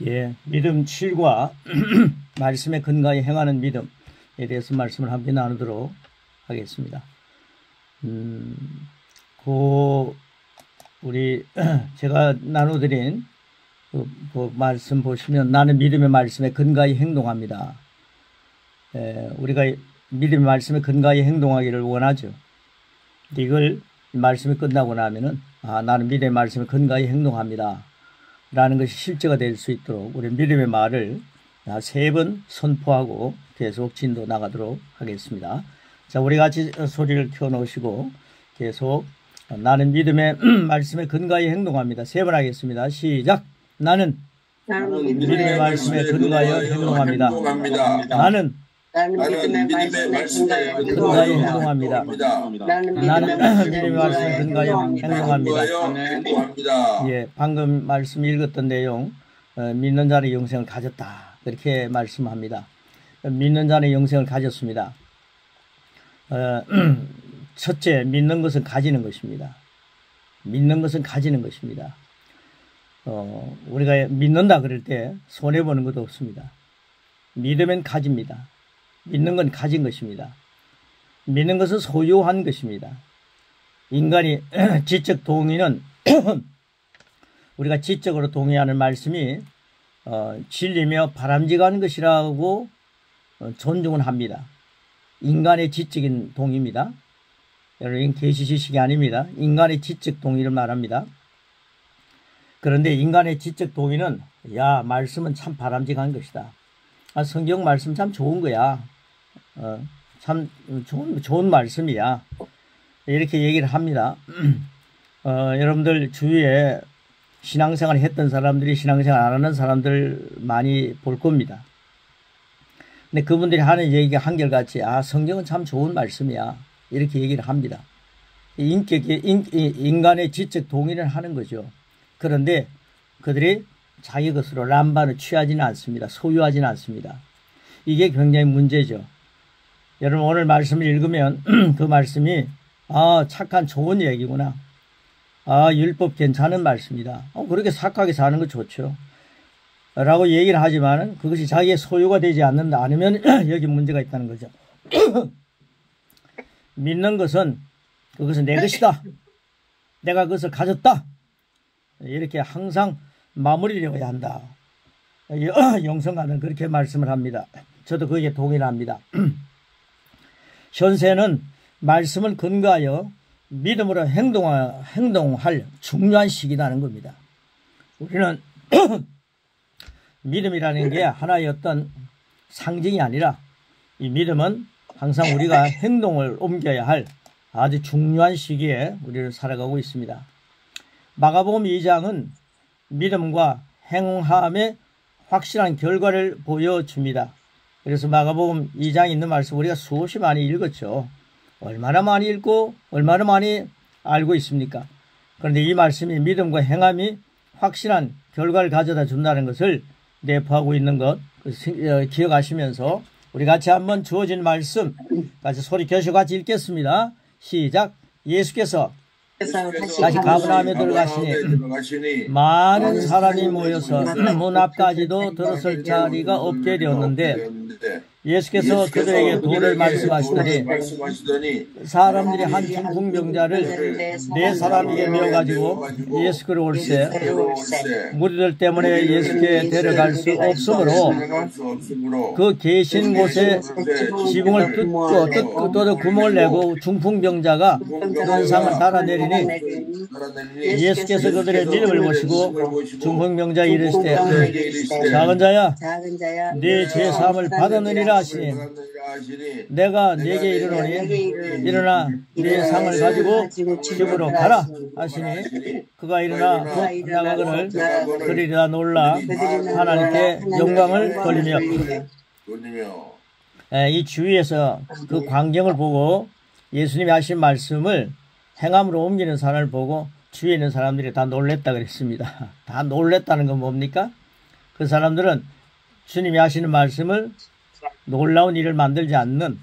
예, 믿음 7과 말씀에 근거하여 행하는 믿음에 대해서 말씀을 함께 나누도록 하겠습니다. 우리 제가 나눠드린 그 말씀 보시면 나는 믿음의 말씀에 근거하여 행동합니다. 우리가 믿음의 말씀에 근거하여 행동하기를 원하죠. 이걸 말씀이 끝나고 나면은 나는 믿음의 말씀에 근거하여 행동합니다 라는 것이 실제가 될 수 있도록 우리 믿음의 말을 3번 선포하고 계속 진도 나가도록 하겠습니다. 자, 우리 같이 소리를 켜놓으시고 계속 나는 믿음의 말씀에 근거하여 행동합니다. 3번 하겠습니다. 시작. 나는 믿음의 말씀에 근거하여 행동합니다. 나는 믿음의 말씀에 근거하여 행동합니다. 나는 믿음의 말씀에 근거하여 행동합니다. 예, 방금 말씀 읽었던 내용, 믿는 자는 영생을 가졌다. 그렇게 말씀합니다. 믿는 자는 영생을 가졌습니다. 첫째, 믿는 것은 가지는 것입니다. 믿는 것은 가지는 것입니다. 우리가 믿는다 그럴 때 손해보는 것도 없습니다. 믿으면 가집니다. 믿는 건 가진 것입니다. 믿는 것은 소유한 것입니다. 인간이 지적 동의는 우리가 지적으로 동의하는 말씀이 진리며 바람직한 것이라고 존중은 합니다. 인간의 지적인 동의입니다. 여러분, 계시 지식이 아닙니다. 인간의 지적 동의를 말합니다. 그런데 인간의 지적 동의는 말씀은 참 바람직한 것이다. 성경 말씀 참 좋은 거야. 참 좋은 말씀이야. 이렇게 얘기를 합니다. 여러분들 주위에 신앙생활 했던 사람들이 신앙생활 안 하는 사람들 많이 볼 겁니다. 근데 그분들이 하는 얘기가 한결같이 성경은 참 좋은 말씀이야. 이렇게 얘기를 합니다. 인간의 지적 동의를 하는 거죠. 그런데 그들이 자기 것으로 람반을 취하지는 않습니다. 소유하지는 않습니다. 이게 굉장히 문제죠. 여러분, 오늘 말씀을 읽으면 그 말씀이 착한 좋은 얘기구나. 율법 괜찮은 말씀이다. 그렇게 착하게 사는 거 좋죠. 라고 얘기를 하지만 그것이 자기의 소유가 되지 않으면 여기 문제가 있다는 거죠. 믿는 것은 그것은 내 것이다. 내가 그것을 가졌다. 이렇게 항상 마무리를 해야 한다. 영성가는 그렇게 말씀을 합니다. 저도 거기에 동의를 합니다. 현세는 말씀을 근거하여 믿음으로 행동할 중요한 시기라는 겁니다. 우리는 믿음이라는 게 하나의 어떤 상징이 아니라 이 믿음은 항상 우리가 행동을 옮겨야 할 아주 중요한 시기에 우리를 살아가고 있습니다. 마가복음 2장은 믿음과 행함의 확실한 결과를 보여줍니다. 그래서 마가복음 2장에 있는 말씀 우리가 수없이 많이 읽었죠. 얼마나 많이 읽고 얼마나 많이 알고 있습니까? 그런데 이 말씀이 믿음과 행함이 확실한 결과를 가져다 준다는 것을 내포하고 있는 것 기억하시면서 우리 같이 한번 주어진 말씀 같이 소리 켜시고 같이 읽겠습니다. 시작. 예수께서 다시 가버나움에 들어가시니 많은 사람이 모여서 문 앞까지도 들어설 자리가 없게 되었는데 예수께서 그들에게 도를 말씀하시더니 사람들이 한 중풍병자를 4사람에게 메어가지고 예수께로 올세 무리들 때문에 예수께 데려갈 수 없으므로 그 계신 곳에 지붕을 뜯고 구멍을 내고 중풍병자가 한상을 달아내리니 예수께서 그들의 믿음을 보시고 중풍병자에 이르시되 작은 자야 네 죄사함을 받았느니라 하시니 내가 네게 이르노니 일어나 네 상을 가지고 집으로 가라 하시니 그가 일어나 곧 나가거늘 그리라 놀라 하나님께 영광을 돌리며 이 주위에서 그 광경을 보고 예수님이 하신 말씀을 행함으로 옮기는 사람을 보고 주위에 있는 사람들이 다 놀랬다 그랬습니다. 다 놀랬다는 건 뭡니까? 그 사람들은 주님이 하시는 말씀을 놀라운 일을 만들지 않는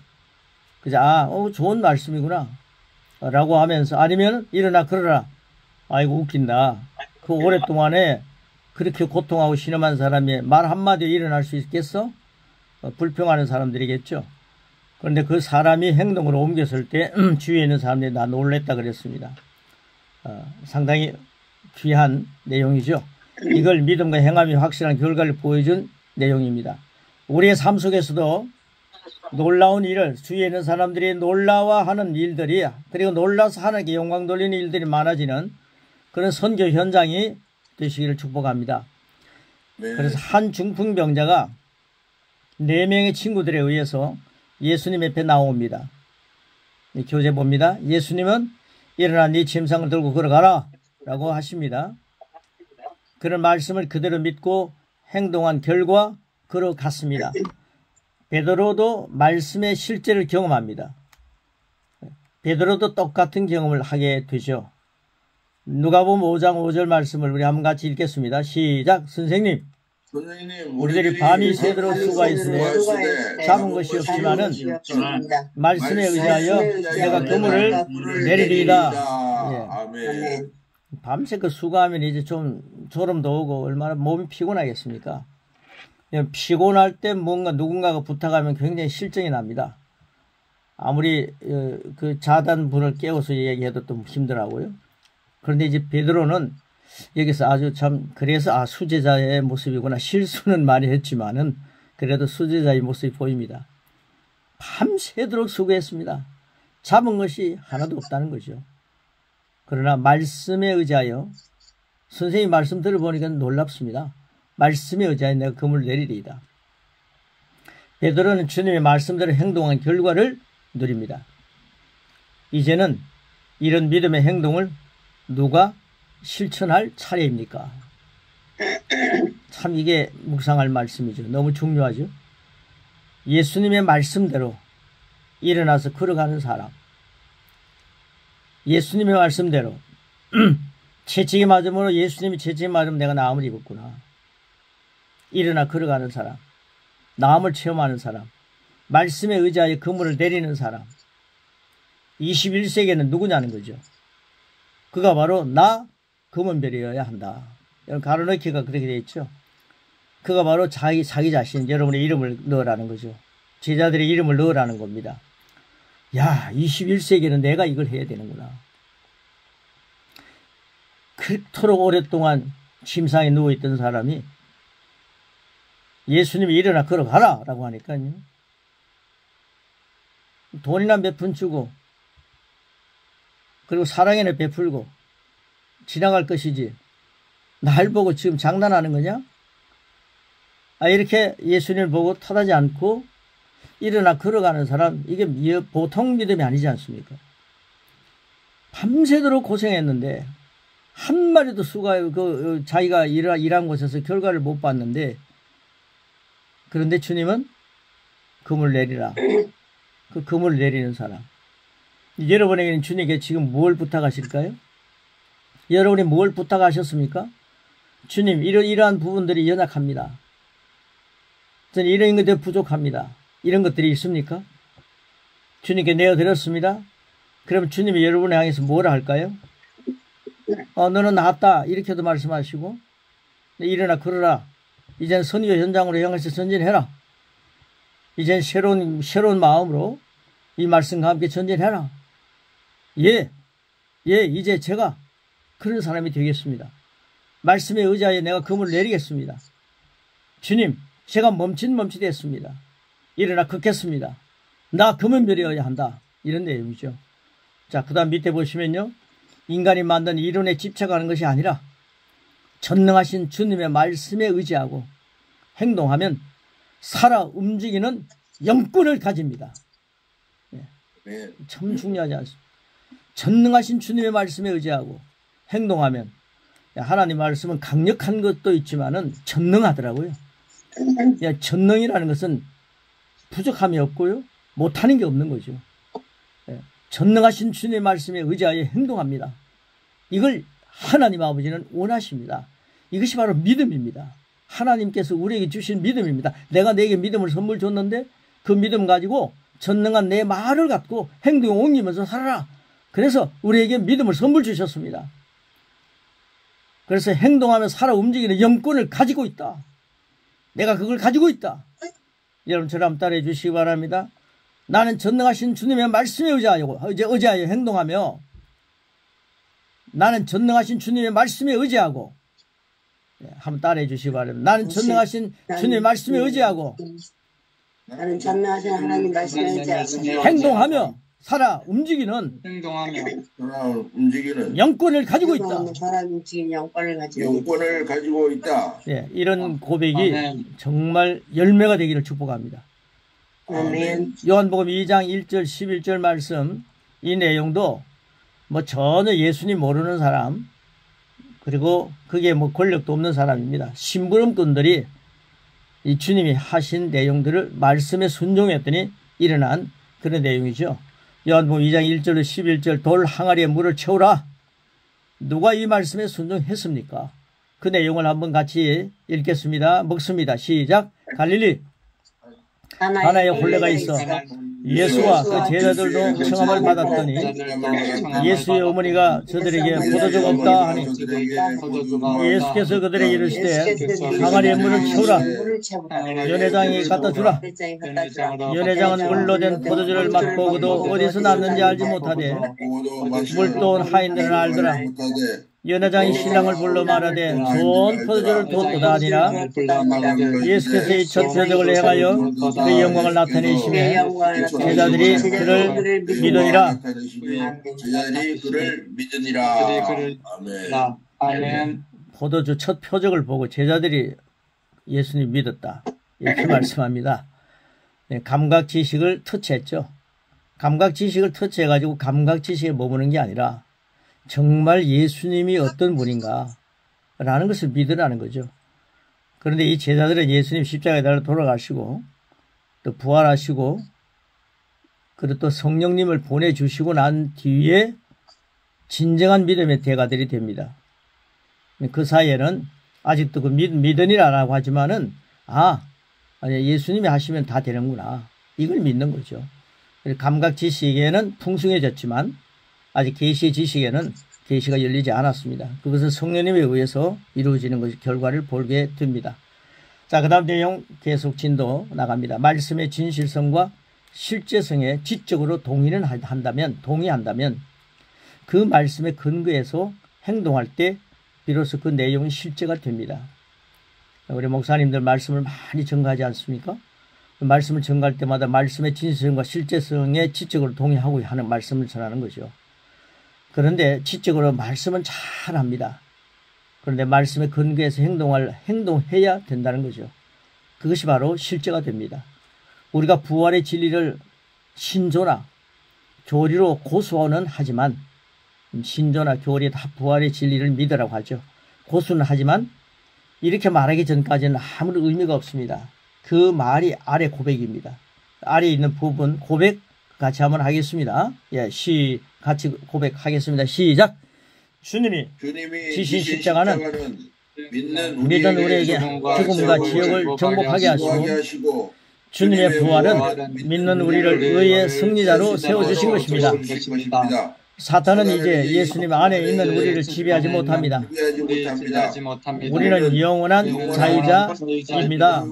그저 좋은 말씀이구나 라고 하면서 아니면 일어나 걸어라. 아이고 웃긴다. 그 오랫동안에 그렇게 고통하고 신음한 사람이 말 한마디에 일어날 수 있겠어? 불평하는 사람들이겠죠. 그런데 그 사람이 행동으로 옮겼을 때 주위에 있는 사람들이 나 놀랬다 그랬습니다. 상당히 귀한 내용이죠. 이걸 믿음과 행함이 확실한 결과를 보여준 내용입니다. 우리의 삶 속에서도 놀라운 일을 주위에 있는 사람들이 놀라워하는 일들이, 그리고 놀라서 하나님께 영광 돌리는 일들이 많아지는 그런 선교 현장이 되시기를 축복합니다. 네. 그래서 한 중풍병자가 4명의 친구들에 의해서 예수님 옆에 나옵니다. 교재 봅니다. 예수님은 일어나 네 침상을 들고 걸어가라 라고 하십니다. 그런 말씀을 그대로 믿고 행동한 결과 걸어갔습니다. 베드로도 말씀의 실제를 경험합니다. 베드로도 똑같은 경험을 하게 되죠. 누가복음 5장 5절 말씀을 우리 한번 같이 읽겠습니다. 시작. 선생님, 우리들이 밤이 새도록 수고하였으되 잡은 것이 없지만은 말씀에 의지하여 내가 그물을 내리리이다. 예. 밤새 그 수고하면 이제 좀 졸음도 오고 얼마나 몸이 피곤하겠습니까? 피곤할 때 뭔가 누군가가 부탁하면 굉장히 실정이 납니다. 아무리 그 자단 분을 깨워서 얘기해도 또 힘들어하고요. 그런데 이제 베드로는 여기서 아주 참, 그래서 수제자의 모습이구나. 실수는 많이 했지만은 그래도 수제자의 모습이 보입니다. 밤새도록 수고했습니다. 잡은 것이 하나도 없다는 거죠. 그러나 말씀에 의지하여, 선생님 말씀 들어보니까 놀랍습니다. 말씀에 의지하여 내가 그물을 내리리이다. 베드로는 주님의 말씀대로 행동한 결과를 누립니다. 이제는 이런 믿음의 행동을 누가 실천할 차례입니까? 참 이게 묵상할 말씀이죠. 너무 중요하죠. 예수님의 말씀대로 일어나서 걸어가는 사람, 예수님의 말씀대로 채찍이 맞음으로, 예수님이 채찍이 맞으면 내가 나음을 입었구나. 일어나 걸어가는 사람, 나음을 체험하는 사람, 말씀에 의지하여 그물을 내리는 사람, 21세기에는 누구냐는 거죠. 그가 바로 나 금은별이어야 한다. 여러분, 가로넣기가 그렇게 되어 있죠. 그가 바로 자기 자신, 여러분의 이름을 넣으라는 거죠. 제자들의 이름을 넣으라는 겁니다. 야, 21세기에는 내가 이걸 해야 되는구나. 그토록 오랫동안 침상에 누워있던 사람이 예수님이 일어나 걸어가라 라고 하니까요. 돈이나 몇 푼 주고, 그리고 사랑에는 베풀고 지나갈 것이지 날 보고 지금 장난하는 거냐? 이렇게 예수님을 보고 타다지 않고 일어나 걸어가는 사람, 이게 보통 믿음이 아니지 않습니까? 밤새도록 고생했는데 한 마리도 자기가 일한 곳에서 결과를 못 봤는데, 그런데 주님은 금을 내리라. 그 금을 내리는 사람. 여러분에게는 주님께 지금 뭘 부탁하실까요? 여러분이 뭘 부탁하셨습니까? 주님, 이러한 부분들이 연약합니다. 저는 이런 것들이 부족합니다. 이런 것들이 있습니까? 주님께 내어드렸습니다. 그럼 주님이 여러분을 향해서 뭐라 할까요? 너는 나았다. 이렇게도 말씀하시고, 일어나 걸어라. 이젠 선교 현장으로 향해서 전진해라. 이젠 새로운 마음으로 이 말씀과 함께 전진해라. 이제 제가 그런 사람이 되겠습니다. 말씀에 의지하여 내가 그물을 내리겠습니다. 주님, 제가 멈칫했습니다. 일어나 걷겠습니다. 나 금은별이어야 한다. 이런 내용이죠. 자, 그 다음 밑에 보시면요. 인간이 만든 이론에 집착하는 것이 아니라 전능하신 주님의 말씀에 의지하고 행동하면 살아 움직이는 영권을 가집니다. 참 중요하지 않습니까? 전능하신 주님의 말씀에 의지하고 행동하면, 하나님 말씀은 강력한 것도 있지만은 전능하더라고요. 전능이라는 것은 부족함이 없고요, 못하는 게 없는 거죠. 전능하신 주님의 말씀에 의지하여 행동합니다. 이걸 하나님 아버지는 원하십니다. 이것이 바로 믿음입니다. 하나님께서 우리에게 주신 믿음입니다. 내가 내게 믿음을 선물 줬는데 그 믿음 가지고 전능한 내 말을 갖고 행동에 옮기면서 살아라. 그래서 우리에게 믿음을 선물 주셨습니다. 그래서 행동하며 살아 움직이는 영권을 가지고 있다. 내가 그걸 가지고 있다. 여러분 저를 따라해 주시기 바랍니다. 나는 전능하신 주님의 말씀에 의지하여 행동하며, 나는 전능하신 주님의 말씀에 의지하고, 한번 따라해 주시기 바랍니다. 나는 전능하신 주님의 말씀에 의지하고, 나는 전능하신 하나님 말씀에 의지하고 행동하며 살아 움직이는 영권을 가지고 있다. 영권을 가지고 있다. 예, 이런 고백이 정말 열매가 되기를 축복합니다. 아멘. 요한복음 2장 1절 11절 말씀, 이 내용도 뭐 전혀 예수님 모르는 사람, 그리고 그게 뭐 권력도 없는 사람입니다. 심부름꾼들이 이 주님이 하신 내용들을 말씀에 순종했더니 일어난 그런 내용이죠. 요한복음 2장 1절로 11절, 돌 항아리에 물을 채우라. 누가 이 말씀에 순종했습니까? 그 내용을 한번 같이 읽겠습니다. 먹습니다. 시작. 갈릴리 가나에 혼례가 있어 예수와 그 제자들도 청함을 받았더니 예수의 어머니가 저들에게 포도주가 없다 하니 예수께서 그들에게 이르시되 항아리에 물을 채우라. 연회장이 갖다 주라. 연회장은 물로 된 포도주를 맛보고도 어디서 났는지 알지 못하되 물도 온 하인들은 알더라. 연회장이 신랑을 불러 말하되 좋은 포도주를 뒀도다 하니라. 예수께서 이 첫 표적을 행하여 그의 영광을 나타내시매 제자들이 그를 믿으니라. 아멘. 포도주 첫 표적을 보고 제자들이 예수님 믿었다. 이렇게 말씀합니다. 감각 지식을 터치했죠. 감각 지식을 터치해가지고 감각 지식에 머무는 게 아니라 정말 예수님이 어떤 분인가 라는 것을 믿으라는 거죠. 그런데 이 제자들은 예수님 십자가에 달려 돌아가시고 또 부활하시고 그리고 또 성령님을 보내주시고 난 뒤에 진정한 믿음의 대가들이 됩니다. 그 사이에는 아직도 그 믿으니라라고 하지만은 예수님이 하시면 다 되는구나, 이걸 믿는 거죠. 감각 지식에는 풍성해졌지만 아직 계시의 지식에는 계시가 열리지 않았습니다. 그것은 성령님에 의해서 이루어지는 것이 결과를 보게 됩니다. 자, 그 다음 내용 계속 진도 나갑니다. 말씀의 진실성과 실제성에 지적으로 동의한다면 그 말씀의 근거에서 행동할 때 비로소 그 내용이 실제가 됩니다. 우리 목사님들 말씀을 많이 전가하지 않습니까? 그 말씀을 전가할 때마다 말씀의 진실성과 실제성에 지적으로 동의하고 하는 말씀을 전하는 거죠. 그런데 지적으로 말씀은 잘합니다. 그런데 말씀의 근거에서 행동해야 된다는 거죠. 그것이 바로 실제가 됩니다. 우리가 부활의 진리를 신조나 교리로 고수는 하지만, 신조나 교리 다 부활의 진리를 믿으라고 하죠. 고수는 하지만 이렇게 말하기 전까지는 아무런 의미가 없습니다. 그 말이 아래 고백입니다. 아래에 있는 부분 고백 같이 한번 하겠습니다. 같이 고백하겠습니다. 시작. 주님이 지신 십자가는 믿는 우리에게 죽음과 지옥을 정복하게 하시고 주님의 부활은 믿는 우리를 의의 승리자로 세워주신 것입니다. 사탄은 이제 예수님 안에 있는 우리를 지배하지 못합니다. 우리는 영원한 자유자입니다.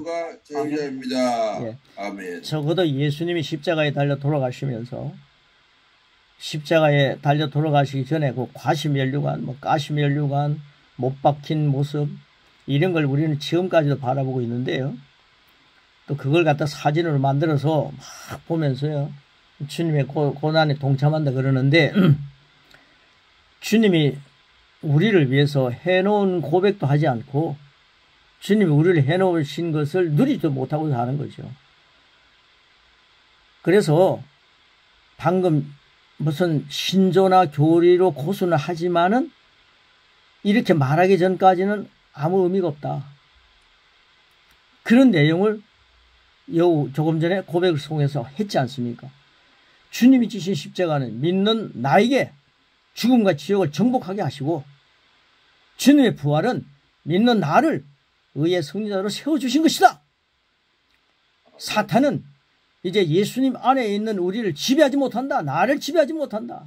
적어도 예수님이 십자가에 달려 돌아가시면서, 십자가에 달려 돌아가시기 전에 그 과시면류관, 가시면류관, 못 박힌 모습, 이런 걸 우리는 지금까지도 바라보고 있는데요. 또 그걸 갖다 사진으로 만들어서 막 보면서요, 주님의 고난에 동참한다 그러는데, 주님이 우리를 위해서 해놓은 고백도 하지 않고 주님이 우리를 해놓으신 것을 누리지도 못하고 사는 거죠. 그래서 방금 무슨 신조나 교리로 고수는 하지만은 이렇게 말하기 전까지는 아무 의미가 없다, 그런 내용을 조금 전에 고백을 통해서 했지 않습니까? 주님이 지신 십자가는 믿는 나에게 죽음과 지옥을 정복하게 하시고, 주님의 부활은 믿는 나를 의의 승리자로 세워주신 것이다. 사탄은 이제 예수님 안에 있는 우리를 지배하지 못한다. 나를 지배하지 못한다.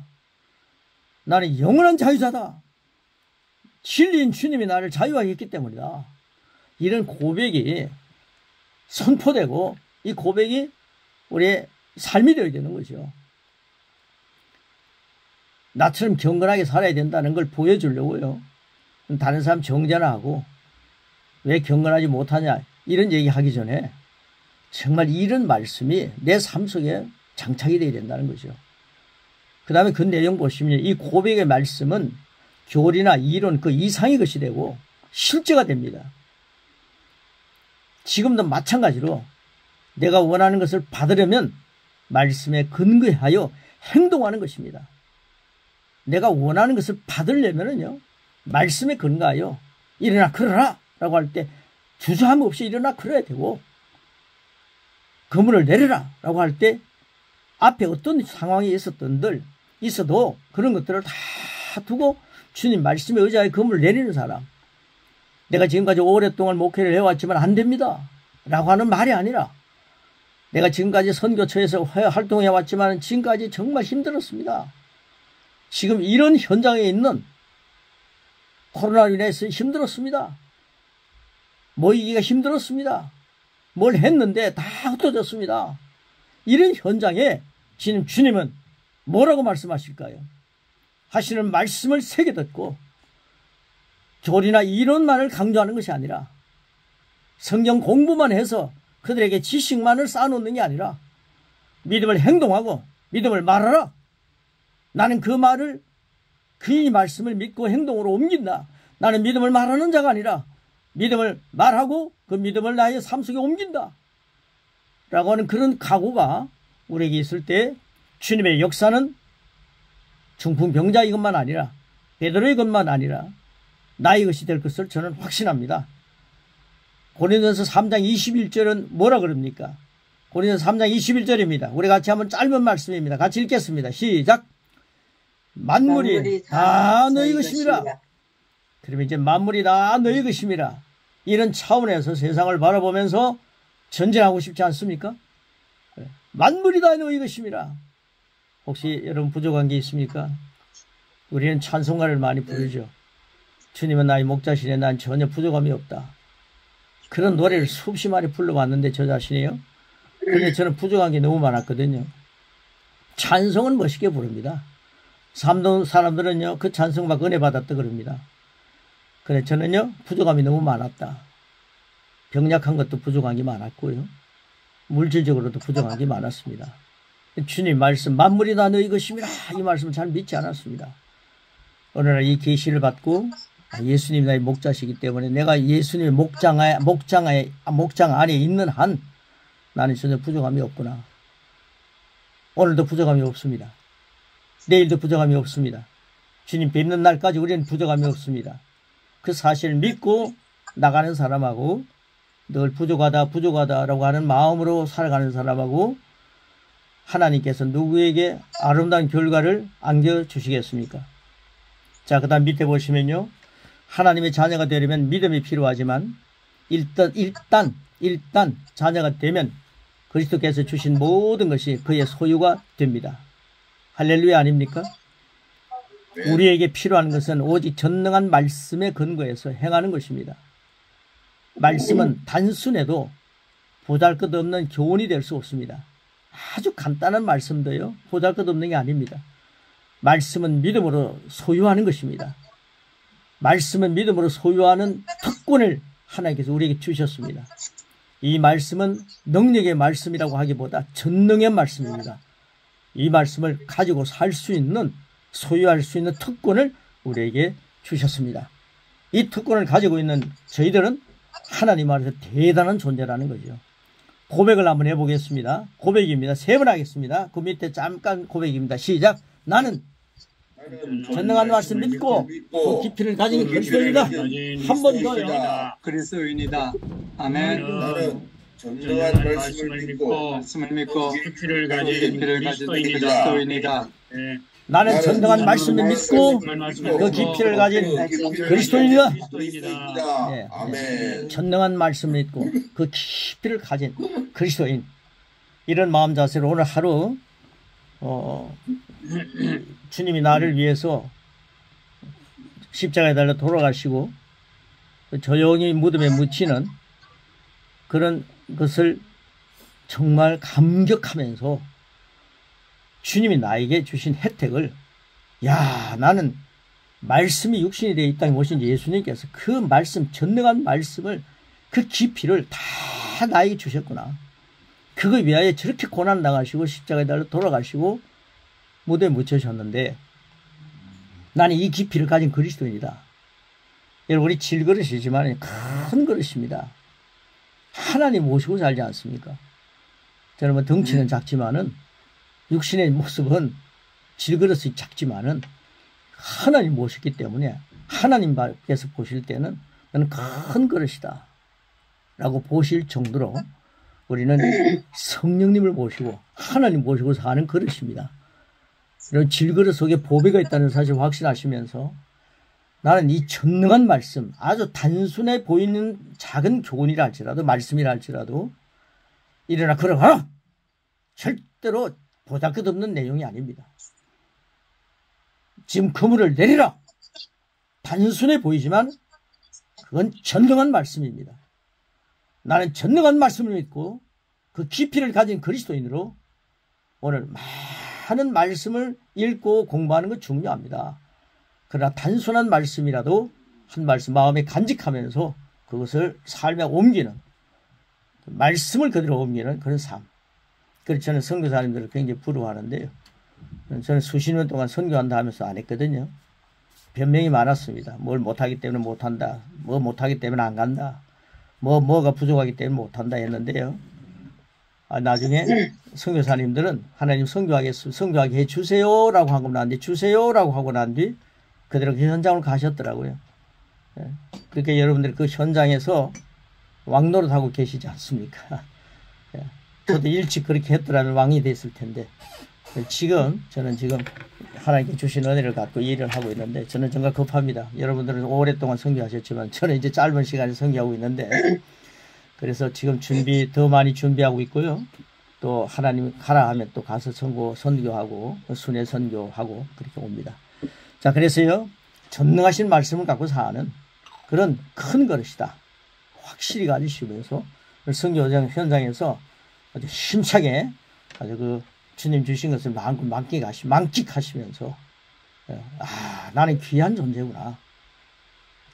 나는 영원한 자유자다. 진리인 주님이 나를 자유하게 했기 때문이다. 이런 고백이 선포되고 이 고백이 우리의 삶이 되어야 되는 거죠. 나처럼 경건하게 살아야 된다는 걸 보여주려고요. 다른 사람 정죄나 하고 왜 경건하지 못하냐 이런 얘기하기 전에 정말 이런 말씀이 내 삶 속에 장착이 되어야 된다는 거죠. 그 다음에 그 내용 보시면 이 고백의 말씀은 교리나 이론 그 이상의 것이 되고 실제가 됩니다. 지금도 마찬가지로 내가 원하는 것을 받으려면 말씀에 근거하여 행동하는 것입니다. 내가 원하는 것을 받으려면요 말씀에 근거하여 일어나 그러라 라고 할 때 주저함 없이 일어나 그래야 되고, 그물을 내려라 라고 할 때 앞에 어떤 상황이 있어도 그런 것들을 다 두고 주님 말씀에 의지하여 그물을 내리는 사람, 내가 지금까지 오랫동안 목회를 해왔지만 안 됩니다 라고 하는 말이 아니라, 내가 지금까지 선교처에서 활동해왔지만 지금까지 정말 힘들었습니다. 지금 이런 현장에 있는 코로나로 인해서 힘들었습니다. 모이기가 힘들었습니다. 뭘 했는데 다 흩어졌습니다. 이런 현장에 주님은 뭐라고 말씀하실까요? 하시는 말씀을 새겨 듣고 교리나 이론만을 강조하는 것이 아니라, 성경 공부만 해서 그들에게 지식만을 쌓아놓는 게 아니라 믿음을 행동하고 믿음을 말하라. 나는 그 말을, 그 말씀을 믿고 행동으로 옮긴다. 나는 믿음을 말하는 자가 아니라 믿음을 말하고 그 믿음을 나의 삶 속에 옮긴다 라고 하는 그런 각오가 우리에게 있을 때 주님의 역사는 중풍병자 이것만 아니라, 베드로의 것만 아니라 나의 것이 될 것을 저는 확신합니다. 고린도전서 3장 21절은 뭐라 그럽니까? 고린도전서 3장 21절입니다. 우리 같이 한번 짧은 말씀입니다. 같이 읽겠습니다. 시작. 만물이 다 너희 것임이라. 그러면 이제 만물이 다 너희 것임이라. 이런 차원에서 세상을 바라보면서 전진하고 싶지 않습니까? 만물이 다 너희 것임이라. 혹시 여러분 부족한 게 있습니까? 우리는 찬송가를 많이 부르죠. 주님은 나의 목자시네, 난 전혀 부족함이 없다. 그런 노래를 수없이 많이 불러봤는데 저 자신이요. 근데 저는 부족한 게 너무 많았거든요. 찬송은 멋있게 부릅니다. 삼동 사람들은요 그 찬송 막 은혜 받았다 그럽니다. 그래 저는요 부족함이 너무 많았다. 병약한 것도 부족한 게 많았고요. 물질적으로도 부족한 게 많았습니다. 주님 말씀 만물이 다 너희 것임이라 이 말씀을 잘 믿지 않았습니다. 어느 날 이 계시를 받고 예수님 나의 목자시기 때문에 내가 예수님의 목장 안에 있는 한 나는 전혀 부족함이 없구나. 오늘도 부족함이 없습니다. 내일도 부족함이 없습니다. 주님 뵙는 날까지 우리는 부족함이 없습니다. 그 사실을 믿고 나가는 사람하고 늘 부족하다라고 하는 마음으로 살아가는 사람하고 하나님께서 누구에게 아름다운 결과를 안겨주시겠습니까? 자, 그 다음 밑에 보시면요. 하나님의 자녀가 되려면 믿음이 필요하지만 일단 자녀가 되면 그리스도께서 주신 모든 것이 그의 소유가 됩니다. 할렐루야 아닙니까? 우리에게 필요한 것은 오직 전능한 말씀에 근거해서 행하는 것입니다. 말씀은 단순해도 보잘것없는 교훈이 될 수 없습니다. 아주 간단한 말씀도요 보잘것없는 게 아닙니다. 말씀은 믿음으로 소유하는 것입니다. 말씀은 믿음으로 소유하는 특권을 하나님께서 우리에게 주셨습니다. 이 말씀은 능력의 말씀이라고 하기보다 전능의 말씀입니다. 이 말씀을 가지고 살 수 있는, 소유할 수 있는 특권을 우리에게 주셨습니다. 이 특권을 가지고 있는 저희들은 하나님 안에서 대단한 존재라는 거죠. 고백을 한번 해보겠습니다. 고백입니다. 3번 하겠습니다. 그 밑에 잠깐 고백입니다. 시작. 나는 전능한 말씀 믿고 그 깊이를 가진 그리스도인이다. 한 번 더요. 그리스도인이다. 아멘. 나는 전능한 말씀을 믿고 깊이를 가진 그리스도인이다. 나는 전능한 말씀을 믿고 그 깊이를 가진 그리스도인이다. 네. 아멘. 전능한 말씀을 믿고 그 깊이를 가진 그리스도인. 이런 마음 자세로 오늘 하루 주님이 나를 위해서 십자가에 달려 돌아가시고 조용히 무덤에 묻히는 그런 것을 정말 감격하면서 주님이 나에게 주신 혜택을, 야, 나는 말씀이 육신이 되어 이 땅에 오신 예수님께서 그 말씀, 전능한 말씀을, 그 깊이를 다 나에게 주셨구나. 그거 위하여 저렇게 고난 당하시고 십자가에 달려 돌아가시고 무대에 묻히셨는데 나는 이 깊이를 가진 그리스도인이다. 여러분, 우리 질그릇이지만 큰 그릇입니다. 하나님 모시고 살지 않습니까? 저는 뭐 덩치는 작지만은 육신의 모습은 질그릇이 작지만은 하나님 모셨기 때문에 하나님께서 보실 때는 나는 큰 그릇이다 라고 보실 정도로 우리는 성령님을 모시고 하나님 모시고 사는 그릇입니다. 이런 질그릇 속에 보배가 있다는 사실을 확신하시면서 나는 이 전능한 말씀, 아주 단순해 보이는 작은 교훈이라 할지라도, 말씀이라 할지라도 일어나 걸어가라! 절대로 보잘것없는 내용이 아닙니다. 지금 그물을 내리라! 단순해 보이지만 그건 전능한 말씀입니다. 나는 전능한 말씀을 믿고 그 깊이를 가진 그리스도인으로 오늘 많은 말씀을 읽고 공부하는 건 중요합니다. 그러나 단순한 말씀이라도 한 말씀 마음에 간직하면서 그것을 삶에 옮기는, 말씀을 그대로 옮기는 그런 삶. 그래서 저는 선교사님들을 굉장히 부러워하는데요. 저는 수십 년 동안 선교한다 하면서 안 했거든요. 변명이 많았습니다. 뭘 못하기 때문에 못한다. 뭐 못하기 때문에 안 간다. 뭐가 부족하기 때문에 못한다 했는데요. 나중에 선교사님들은 하나님 선교하게 해주세요 라고 하고 난 뒤, 주세요 라고 하고 난 뒤 그대로 그 현장으로 가셨더라고요. 그러니까 여러분들 그 현장에서 왕노릇하고 계시지 않습니까? 저도 일찍 그렇게 했더라면 왕이 됐을 텐데, 저는 지금 하나님께 주신 은혜를 갖고 일을 하고 있는데, 저는 정말 급합니다. 여러분들은 오랫동안 선교하셨지만 저는 이제 짧은 시간에 선교하고 있는데, 그래서 지금 더 많이 준비하고 있고요. 또 하나님 가라 하면 또 가서 선교하고 순회 선교하고 그렇게 옵니다. 자, 그래서요, 전능하신 말씀을 갖고 사는 그런 큰 그릇이다. 확실히 가지시면서 선교 현장에서 아주 힘차게 아주 그 주님 주신 것을 만끽하시면서, 나는 귀한 존재구나.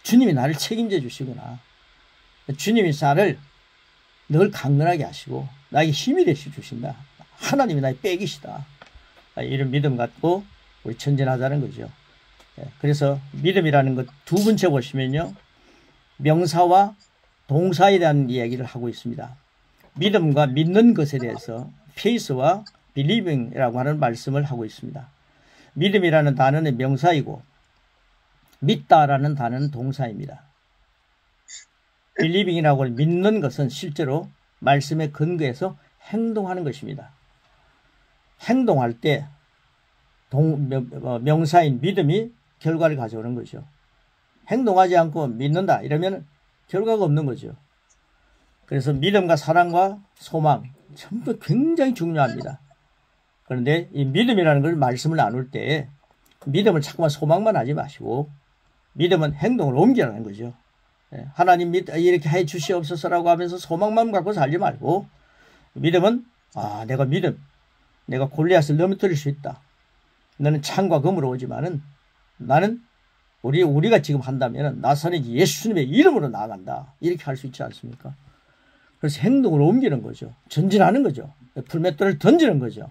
주님이 나를 책임져 주시구나. 주님이 나를 늘 강건하게 하시고 나에게 힘이 되시 주신다. 하나님이 나의 백이시다. 이런 믿음 갖고 우리 전진하자는 거죠. 그래서 믿음이라는 것 두 번째 보시면요, 명사와 동사에 대한 이야기를 하고 있습니다. 믿음과 믿는 것에 대해서 faith와 believing이라고 하는 말씀을 하고 있습니다. 믿음이라는 단어는 명사이고 믿다라는 단어는 동사입니다. believing이라고 믿는 것은 실제로 말씀에 근거해서 행동하는 것입니다. 행동할 때 명사인 믿음이 결과를 가져오는 거죠. 행동하지 않고 믿는다 이러면 결과가 없는 거죠. 그래서 믿음과 사랑과 소망 전부 굉장히 중요합니다. 그런데 이 믿음이라는 걸 말씀을 나눌 때 믿음을 자꾸만 소망만 하지 마시고 믿음은 행동을 옮기라는 거죠. 하나님 이렇게 해 주시옵소서라고 하면서 소망만 갖고 살지 말고, 믿음은 내가 골리앗을 넘어뜨릴 수 있다. 너는 창과 검으로 오지만은 나는 우리가 지금 한다면은 나서는 예수님의 이름으로 나아간다. 이렇게 할 수 있지 않습니까? 그래서 행동을 옮기는 거죠. 전진하는 거죠. 풀맷돌을 던지는 거죠.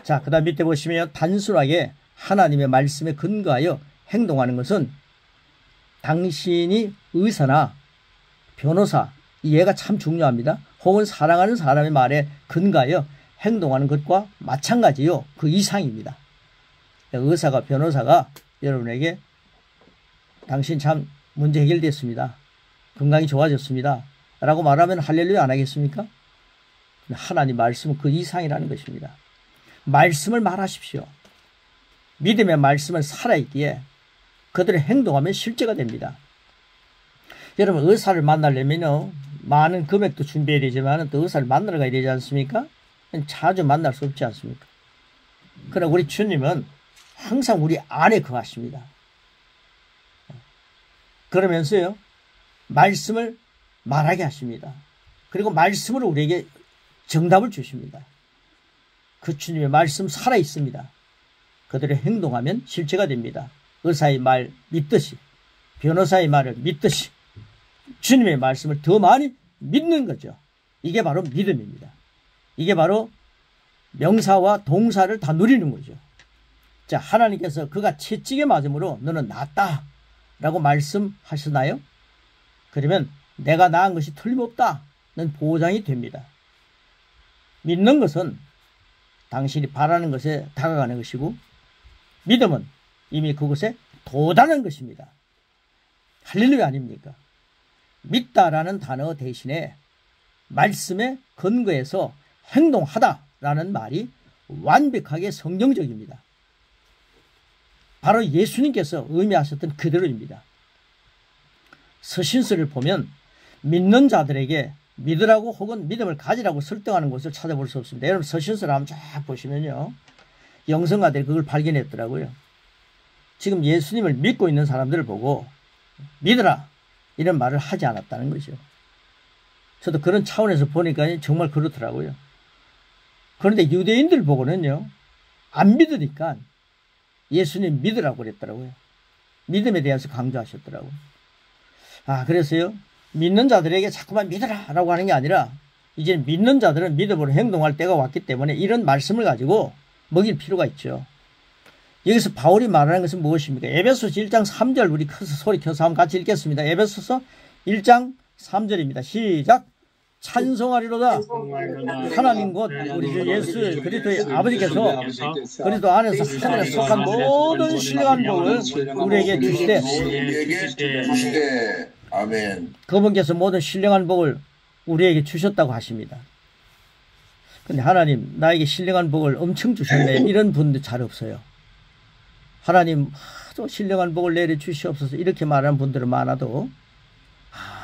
자, 그 다음 밑에 보시면 단순하게 하나님의 말씀에 근거하여 행동하는 것은 당신이 의사나 변호사, 얘가 참 중요합니다. 혹은 사랑하는 사람의 말에 근거하여 행동하는 것과 마찬가지요. 그 이상입니다. 의사가 변호사가 여러분에게 당신 참 문제 해결됐습니다. 건강이 좋아졌습니다. 라고 말하면 할렐루야 안 하겠습니까? 하나님 말씀은 그 이상이라는 것입니다. 말씀을 말하십시오. 믿음의 말씀을 살아있기에 그들의 행동하면 실제가 됩니다. 여러분, 의사를 만나려면요, 많은 금액도 준비해야 되지만 또 의사를 만나러 가야 되지 않습니까? 자주 만날 수 없지 않습니까? 그러나 우리 주님은 항상 우리 안에 거하십니다. 그러면서요, 말씀을 말하게 하십니다. 그리고 말씀으로 우리에게 정답을 주십니다. 그 주님의 말씀 살아있습니다. 그들의 행동하면 실체가 됩니다. 의사의 말 믿듯이, 변호사의 말을 믿듯이 주님의 말씀을 더 많이 믿는 거죠. 이게 바로 믿음입니다. 이게 바로 명사와 동사를 다 누리는 거죠. 자, 하나님께서 그가 채찍에 맞음으로 너는 낫다 라고 말씀하시나요? 그러면 내가 나은 것이 틀림없다는 보장이 됩니다. 믿는 것은 당신이 바라는 것에 다가가는 것이고, 믿음은 이미 그곳에 도달하는 것입니다. 할렐루야 아닙니까? 믿다라는 단어 대신에 말씀에 근거해서 행동하다라는 말이 완벽하게 성경적입니다. 바로 예수님께서 의미하셨던 그대로입니다. 서신서를 보면 믿는 자들에게 믿으라고 혹은 믿음을 가지라고 설득하는 것을 찾아볼 수 없습니다. 여러분 서신서를 한번 쫙 보시면요, 영성가들이 그걸 발견했더라고요. 지금 예수님을 믿고 있는 사람들을 보고 믿으라 이런 말을 하지 않았다는 거죠. 저도 그런 차원에서 보니까 정말 그렇더라고요. 그런데 유대인들 보고는요, 안 믿으니까 예수님 믿으라고 그랬더라고요. 믿음에 대해서 강조하셨더라고요. 그래서요, 믿는 자들에게 자꾸만 믿으라 라고 하는 게 아니라 이제 믿는 자들은 믿음으로 행동할 때가 왔기 때문에 이런 말씀을 가지고 먹일 필요가 있죠. 여기서 바울이 말하는 것은 무엇입니까? 에베소서 1장 3절 우리 소리 켜서 한번 같이 읽겠습니다. 에베소서 1장 3절입니다. 시작. 찬송하리로다 하나님 곧 우리 주 예수 그리스도의 아버지께서 그리스도 안에서 하늘에 속한 모든 신령한 복을 우리에게 주시되 아멘. 그분께서 모든 신령한 복을 우리에게 주셨다고 하십니다. 근데 하나님 나에게 신령한 복을 엄청 주셨네 이런 분들 잘 없어요. 하나님 아주 신령한 복을 내려주시옵소서 이렇게 말하는 분들은 많아도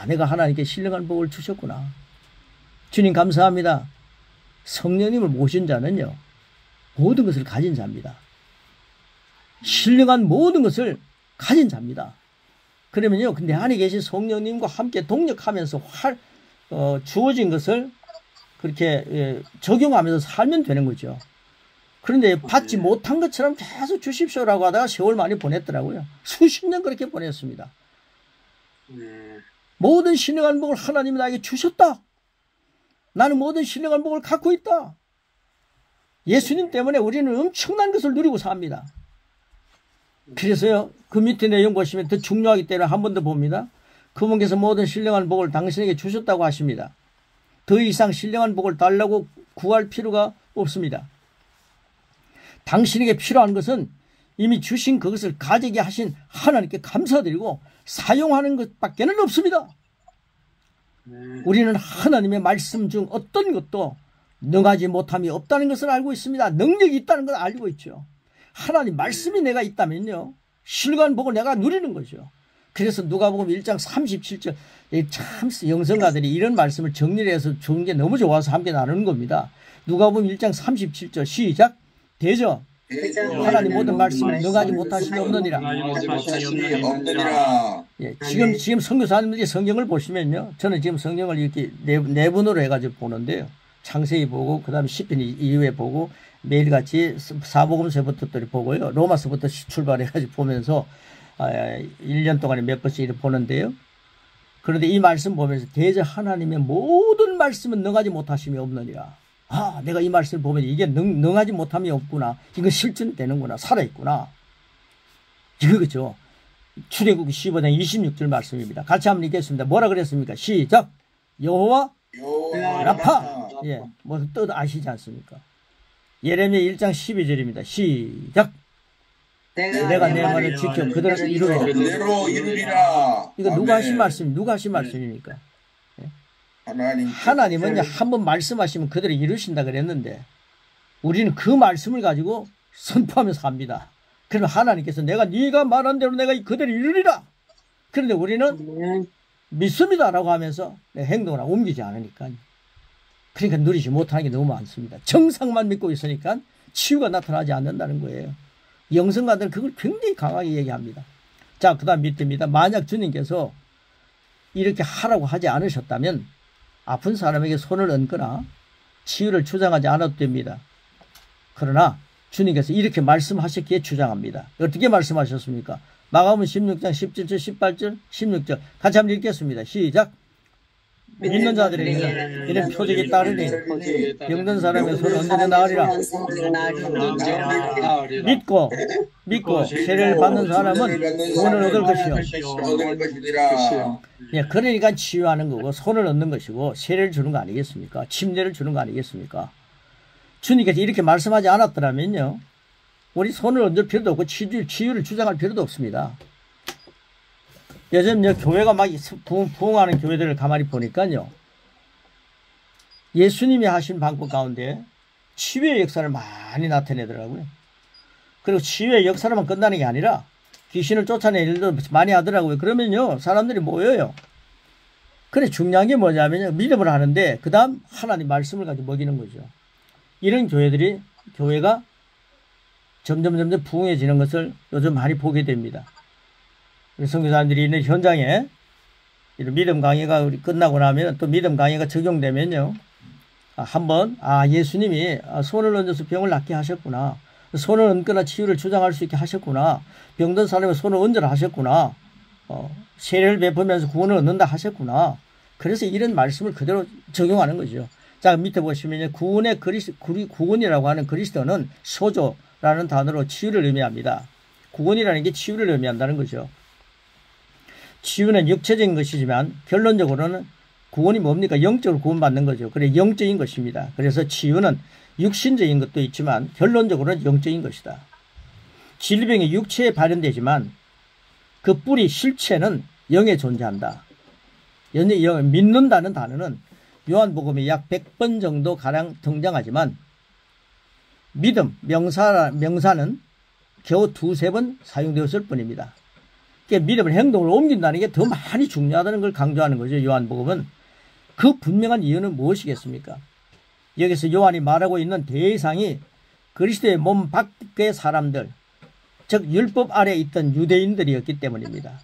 내가 하나님께 신령한 복을 주셨구나. 주님 감사합니다. 성령님을 모신 자는요, 모든 것을 가진 자입니다. 신령한 모든 것을 가진 자입니다. 그러면요, 근데 안에 계신 성령님과 함께 동력하면서 주어진 것을 그렇게 적용하면서 살면 되는 거죠. 그런데 받지 못한 것처럼 계속 주십시오라고 하다가 세월 많이 보냈더라고요. 수십 년 그렇게 보냈습니다. 모든 신령한 복을 하나님이 나에게 주셨다. 나는 모든 신령한 복을 갖고 있다. 예수님 때문에 우리는 엄청난 것을 누리고 삽니다. 그래서요, 그 밑에 내용 보시면 더 중요하기 때문에 한 번 더 봅니다. 그분께서 모든 신령한 복을 당신에게 주셨다고 하십니다. 더 이상 신령한 복을 달라고 구할 필요가 없습니다. 당신에게 필요한 것은 이미 주신 그것을 가지게 하신 하나님께 감사드리고 사용하는 것밖에는 없습니다. 우리는 하나님의 말씀 중 어떤 것도 능하지 못함이 없다는 것을 알고 있습니다. 능력이 있다는 걸 알고 있죠. 하나님 말씀이 내가 있다면요, 신령한 복을 내가 누리는 거죠. 그래서 누가복음 1장 37절 참 영성가들이 이런 말씀을 정리를 해서 좋은 게 너무 좋아서 함께 나누는 겁니다. 누가복음 1장 37절 시작. 대저 하나님 모든 말씀을 능하지 못하시니 없느니라. 예, 지금 선교사님들이 성경을 보시면요, 저는 지금 성경을 이렇게 내분으로 해가지고 보는데요, 창세기 보고 그 다음에 시편 이후에 보고 매일같이 사복음서부터 또 보고요, 로마서부터 출발해가지고 보면서 1년 동안에 몇 번씩 이렇게 보는데요. 그런데 이 말씀 보면서 대저 하나님의 모든 말씀은 능하지 못하심이 없느니라. 내가 이 말씀을 보면 이게 능하지 못함이 없구나. 이거 실천되는구나. 살아있구나. 이거죠. 출애굽기 15장 26절 말씀입니다. 같이 한번 읽겠습니다. 뭐라 그랬습니까? 시작. 여호와 라파. 예, 뭐 뜻 아시지 않습니까? 예레미야 1장 12절입니다. 시작. 내가 내 말을 지켜 그대로 이루리라. 이거 누가 하신 말씀? 누가 하신 말씀입니까? 하나님은 한 번 말씀하시면 그대로 이루신다 그랬는데 우리는 그 말씀을 가지고 선포하면서 합니다. 그러면 하나님께서 네가 말한 대로 내가 그대로 이루리라. 그런데 우리는 믿습니다 라고 하면서 행동을 옮기지 않으니까, 그러니까 누리지 못하는 게 너무 많습니다. 정상만 믿고 있으니까 치유가 나타나지 않는다는 거예요. 영성가들은 그걸 굉장히 강하게 얘기합니다. 자, 그 다음 밑입니다. 만약 주님께서 이렇게 하라고 하지 않으셨다면 아픈 사람에게 손을 얹거나 치유를 주장하지 않아도 됩니다. 그러나 주님께서 이렇게 말씀하셨기에 주장합니다. 어떻게 말씀하셨습니까? 마가복음 16장 17절 18절 16절 같이 한번 읽겠습니다. 시작. 믿는 자들에게 이런 표적이 따르니 병든 사람의 손을 얹어 나으리라. 믿고 세례를 받는 사람은 구원을 얻을 것이요. 예, 그러니까 치유하는 거고 손을 얻는 것이고 세례를 주는 거 아니겠습니까? 침례를 주는 거 아니겠습니까? 주님께서 이렇게 말씀하지 않았더라면요, 우리 손을 얹을 필요도 없고 치유를 주장할 필요도 없습니다. 요즘 교회가 막 부흥하는 교회들을 가만히 보니까요, 예수님이 하신 방법 가운데 치유의 역사를 많이 나타내더라고요. 그리고 치유의 역사로만 끝나는 게 아니라 귀신을 쫓아내는 일도 많이 하더라고요. 그러면요, 사람들이 모여요. 그래, 중요한 게 뭐냐면요, 믿음을 하는데 그 다음 하나님 말씀을 가지고 먹이는 거죠. 이런 교회가 점점 부흥해지는 것을 요즘 많이 보게 됩니다. 선교사님들이 있는 현장에 이런 믿음 강의가 끝나고 나면 또 믿음 강의가 적용되면요, 한번 예수님이 손을 얹어서 병을 낫게 하셨구나, 손을 얹거나 치유를 주장할 수 있게 하셨구나, 병든 사람의 손을 얹으라 하셨구나, 세례를 베푸면서 구원을 얻는다 하셨구나. 그래서 이런 말씀을 그대로 적용하는 거죠. 자, 밑에 보시면 구원이라고 하는 그리스도는 소조라는 단어로 치유를 의미합니다. 구원이라는 게 치유를 의미한다는 거죠. 치유는 육체적인 것이지만 결론적으로는 구원이 뭡니까? 영적으로 구원받는 거죠. 그래, 영적인 것입니다. 그래서 치유는 육신적인 것도 있지만 결론적으로는 영적인 것이다. 질병이 육체에 발현되지만 그 뿌리 실체는 영에 존재한다. 믿는다는 단어는 요한복음에 약 100번 정도 가량 등장하지만 믿음, 명사는 겨우 2-3번 사용되었을 뿐입니다. 믿음을 행동으로 옮긴다는 게 더 많이 중요하다는 걸 강조하는 거죠. 요한복음은. 그 분명한 이유는 무엇이겠습니까? 여기서 요한이 말하고 있는 대상이 그리스도의 몸 밖의 사람들, 즉 율법 아래에 있던 유대인들이었기 때문입니다.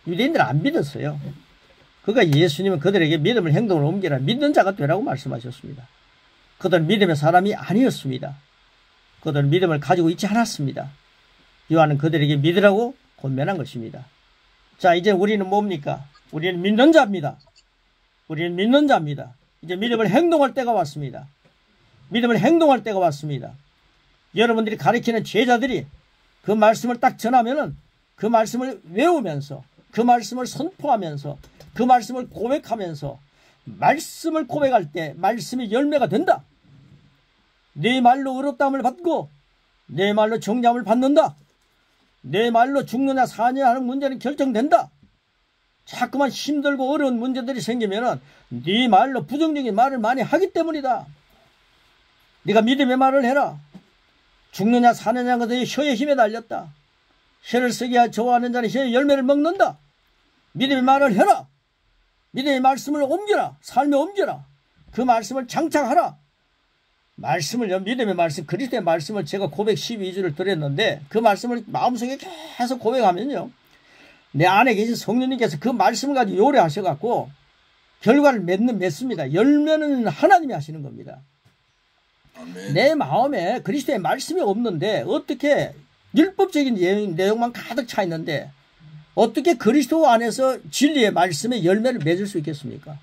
유대인들은 안 믿었어요. 그러니까 예수님은 그들에게 믿음을 행동으로 옮기라, 믿는 자가 되라고 말씀하셨습니다. 그들은 믿음의 사람이 아니었습니다. 그들은 믿음을 가지고 있지 않았습니다. 요한은 그들에게 믿으라고 권면한 것입니다. 자, 이제 우리는 뭡니까? 우리는 믿는 자입니다. 우리는 믿는 자입니다. 이제 믿음을 행동할 때가 왔습니다. 믿음을 행동할 때가 왔습니다. 여러분들이 가르치는 제자들이 그 말씀을 딱 전하면은 그 말씀을 외우면서, 그 말씀을 선포하면서, 그 말씀을 고백하면서, 말씀을 고백할 때 말씀이 열매가 된다. 내 말로 의롭다함을 받고 내 말로 정죄함을 받는다. 내 말로 죽느냐 사느냐 하는 문제는 결정된다. 자꾸만 힘들고 어려운 문제들이 생기면은 네 말로 부정적인 말을 많이 하기 때문이다. 네가 믿음의 말을 해라. 죽느냐 사느냐 것들이 혀의 힘에 달렸다. 혀를 쓰게 좋아하는 자는 혀의 열매를 먹는다. 믿음의 말을 해라. 믿음의 말씀을 옮겨라. 삶에 옮겨라. 그 말씀을 장착하라. 믿음의 말씀, 그리스도의 말씀을 제가 고백 12주를 드렸는데 그 말씀을 마음속에 계속 고백하면요, 내 안에 계신 성령님께서 그 말씀을 가지고 요래하셔갖고 결과를 맺습니다. 열매는 하나님이 하시는 겁니다. 아멘. 내 마음에 그리스도의 말씀이 없는데 어떻게 율법적인 내용만 가득 차 있는데 어떻게 그리스도 안에서 진리의 말씀의 열매를 맺을 수 있겠습니까?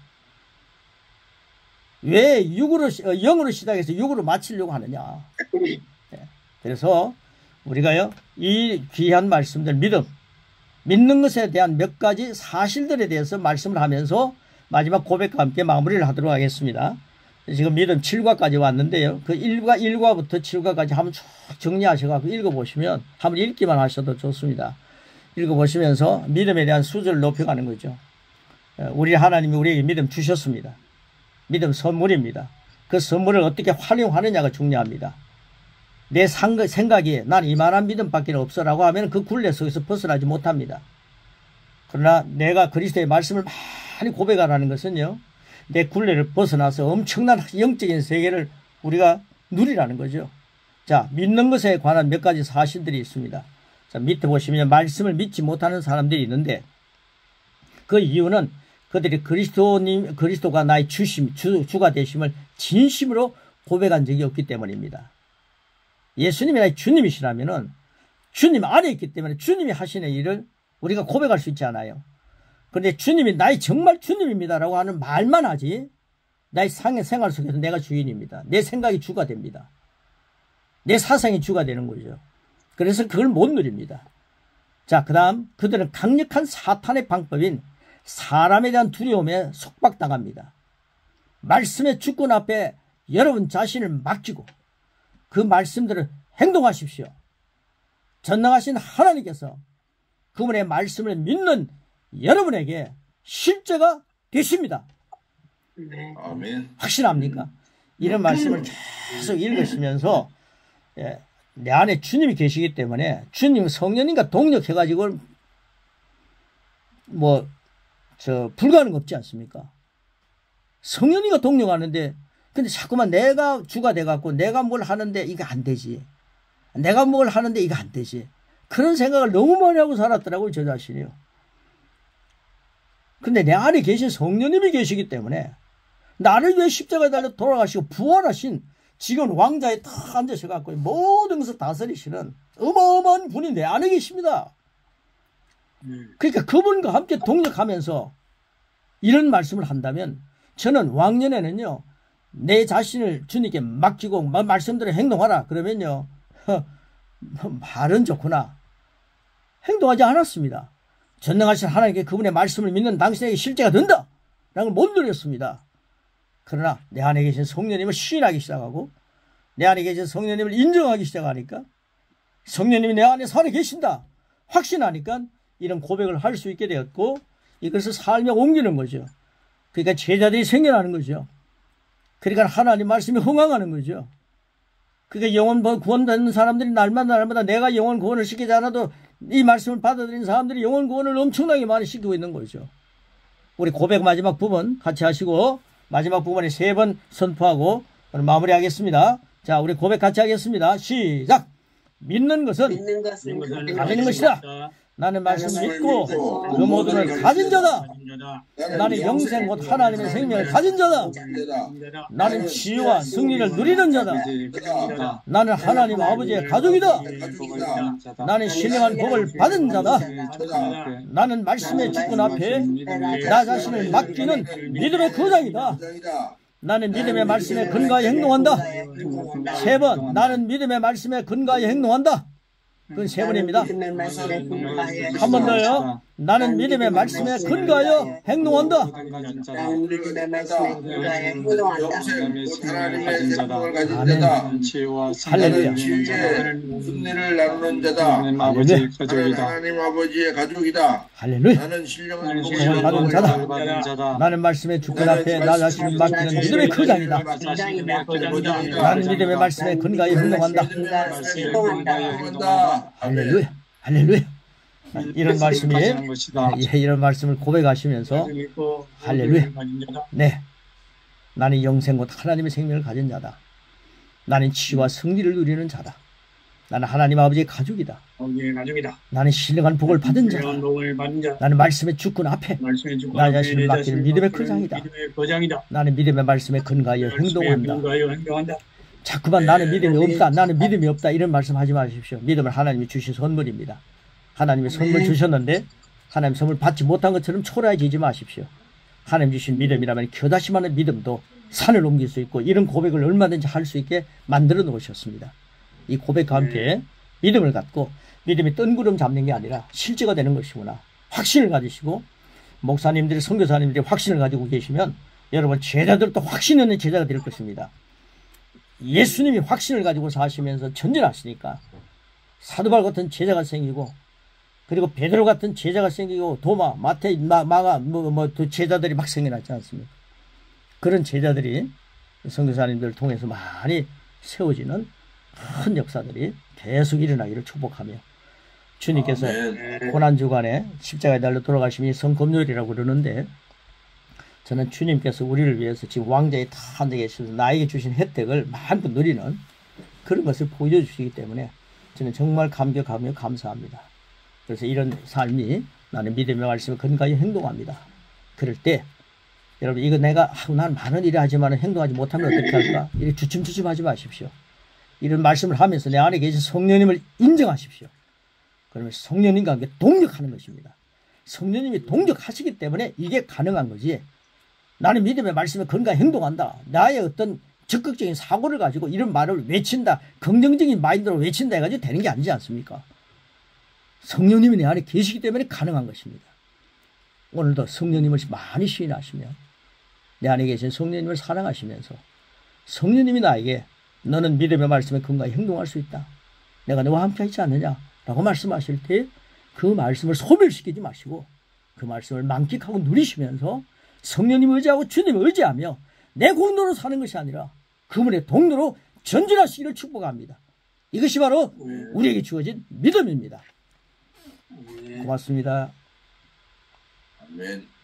왜 영으로 시작해서 육으로 마치려고 하느냐. 그래서 우리가요, 이 귀한 말씀들, 믿는 것에 대한 몇 가지 사실들에 대해서 말씀을 하면서 마지막 고백과 함께 마무리를 하도록 하겠습니다. 지금 믿음 7과까지 왔는데요, 그 1과부터 7과까지 한번 쭉 정리하셔서 읽어보시면, 한번 읽기만 하셔도 좋습니다. 읽어보시면서 믿음에 대한 수준을 높여가는 거죠. 우리 하나님이 우리에게 믿음 주셨습니다. 믿음 선물입니다. 그 선물을 어떻게 활용하느냐가 중요합니다. 내 생각이 난 이만한 믿음밖에 없어라고 하면 그 굴레 속에서 벗어나지 못합니다. 그러나 내가 그리스도의 말씀을 많이 고백하라는 것은요, 내 굴레를 벗어나서 엄청난 영적인 세계를 우리가 누리라는 거죠. 자, 믿는 것에 관한 몇 가지 사실들이 있습니다. 자, 밑에 보시면 말씀을 믿지 못하는 사람들이 있는데 그 이유는 그들이 그리스도가 나의 주가 되심을 진심으로 고백한 적이 없기 때문입니다. 예수님이 나의 주님이시라면은 주님 안에 있기 때문에 주님이 하시는 일을 우리가 고백할 수 있지 않아요. 그런데 주님이 나의 정말 주님입니다라고 하는 말만 하지 나의 생활 속에서 내가 주인입니다. 내 생각이 주가 됩니다. 내 사상이 주가 되는 거죠. 그래서 그걸 못 누립니다. 자, 그 다음 그들은 강력한 사탄의 방법인 사람에 대한 두려움에 속박당합니다. 말씀의 주권 앞에 여러분 자신을 맡기고 그 말씀들을 행동하십시오. 전능하신 하나님께서 그분의 말씀을 믿는 여러분에게 실제가 되십니다. 아멘. 확신합니까? 이런 말씀을 계속 읽으시면서 내 안에 주님이 계시기 때문에 주님 성령님과 동력해가지고 불가능 없지 않습니까? 성령님과 동력하는데 근데 자꾸만 내가 주가 돼갖고 내가 뭘 하는데 이게 안 되지. 내가 뭘 하는데 이거 안 되지. 그런 생각을 너무 많이 하고 살았더라고요, 저 자신이요. 근데 내 안에 계신 성령님이 계시기 때문에 나를 위해 십자가에 달려 돌아가시고 부활하신 지금 왕자에 탁 앉으셔갖고 모든 것을 다스리시는 어마어마한 분이 내 안에 계십니다. 그러니까 그분과 함께 동력하면서 이런 말씀을 한다면 저는 왕년에는요, 내 자신을 주님께 맡기고 말씀대로 행동하라 그러면요, 말은 좋구나 행동하지 않았습니다. 전능하신 하나님께 그분의 말씀을 믿는 당신에게 실제가 된다 라는 걸 못 누렸습니다. 그러나 내 안에 계신 성령님을 시인하기 시작하고 내 안에 계신 성령님을 인정하기 시작하니까 성령님이 내 안에 살아 계신다 확신하니까 이런 고백을 할 수 있게 되었고 이것을 삶에 옮기는 거죠. 그러니까 제자들이 생겨나는 거죠. 그러니까 하나님 말씀이 흥황하는 거죠. 그러니까 영혼 구원받는 사람들이 날마다 내가 영혼 구원을 시키지 않아도 이 말씀을 받아들인 사람들이 영혼 구원을 엄청나게 많이 시키고 있는 거죠. 우리 고백 마지막 부분 같이 하시고 마지막 부분에 3번 선포하고 오늘 마무리하겠습니다. 자, 우리 고백 같이 하겠습니다. 시작! 믿는 것은 가지는 것이다. 나는 말씀 믿고 그 모든을 가진 자다. 나는 영생 곧 하나님의 생명을 가진 자다. 나는 지혜와 승리를 누리는 자다. 나는 하나님 아버지의 가족이다. 나는 신령한 복을 받은 자다. 나는 말씀의 주권 앞에 나 자신을 맡기는 믿음의 거장이다. 나는 믿음의 말씀에 근거하여 행동한다. 3번 나는 믿음의 말씀에 근거하여 행동한다. 그건 3번입니다. 한 번 더요. 나는 믿음의 말씀에 근거하여 행동한다. 아멘. 할렐루야. 승리를 나누는 자다. 하나님 아버지의 가족이다. 할렐루야. 나는 신령한 복을 받은 자다. 나는 말씀의 주권 앞에 나 자신을 맡기는 믿음의 거장이다. 나는 믿음의 말씀에 근거하여 행동한다. 할렐루야. 할렐루야. 이런 말씀이 이런 말씀을 고백하시면서 할렐루야. 네, 나는 영생 곧 하나님의 생명을 가진 자다. 나는 치유와 승리를 누리는 자다. 나는 하나님 아버지의 가족이다. 나는 신령한 복을 받은 자다. 나는 말씀의 주권 앞에 나 자신을 맡기는 믿음의 거장이다. 나는 믿음의 말씀에 근거하여 행동한다. 자꾸만 나는 믿음이 없다. 나는 믿음이 없다. 이런 말씀하지 마십시오. 믿음은 하나님이 주신 선물입니다. 하나님의 선물 주셨는데 하나님 선물 받지 못한 것처럼 초라해지지 마십시오. 하나님 주신 믿음이라면 겨다시 많은 믿음도 산을 옮길 수 있고 이런 고백을 얼마든지 할 수 있게 만들어 놓으셨습니다. 이 고백과 함께 믿음을 갖고 믿음이 뜬구름 잡는 게 아니라 실제가 되는 것이구나. 확신을 가지시고 목사님들이 선교사님들이 확신을 가지고 계시면 여러분 제자들도 확신 있는 제자가 될 것입니다. 예수님이 확신을 가지고 사시면서 전진하시니까 사도바울 같은 제자가 생기고 그리고 베드로 같은 제자가 생기고 도마, 마태, 마가 제자들이 막 생겨났지 않습니까? 그런 제자들이 선교사님들을 통해서 많이 세워지는 큰 역사들이 계속 일어나기를 축복하며 주님께서 고난주간에 십자가에 달려 돌아가심이 성금요일이라고 그러는데 저는 주님께서 우리를 위해서 지금 왕자에 다 앉아 계셔서 나에게 주신 혜택을 마음껏 누리는 그런 것을 보여주시기 때문에 저는 정말 감격하며 감사합니다. 그래서 이런 삶이 나는 믿음의 말씀에 근거하여 행동합니다. 그럴 때 여러분 이거 내가 난 많은 일을 하지만 행동하지 못하면 어떻게 할까? 이렇게 주춤주춤하지 마십시오. 이런 말씀을 하면서 내 안에 계신 성령님을 인정하십시오. 그러면 성령님과 함께 동력하는 것입니다. 성령님이 동력하시기 때문에 이게 가능한 거지. 나는 믿음의 말씀에 근거하여 행동한다. 나의 어떤 적극적인 사고를 가지고 이런 말을 외친다. 긍정적인 마인드로 외친다 해가지고 되는 게 아니지 않습니까? 성령님이 내 안에 계시기 때문에 가능한 것입니다. 오늘도 성령님을 많이 시인하시며 내 안에 계신 성령님을 사랑하시면서 성령님이 나에게 너는 믿음의 말씀에 근거하여 행동할 수 있다. 내가 너와 함께 있지 않느냐 라고 말씀하실 때 그 말씀을 소멸시키지 마시고 그 말씀을 만끽하고 누리시면서 성령님 의지하고 주님을 의지하며 내 공로로 사는 것이 아니라 그분의 동로로 전진하시기를 축복합니다. 이것이 바로 우리에게 주어진 믿음입니다. 고맙습니다. 아멘.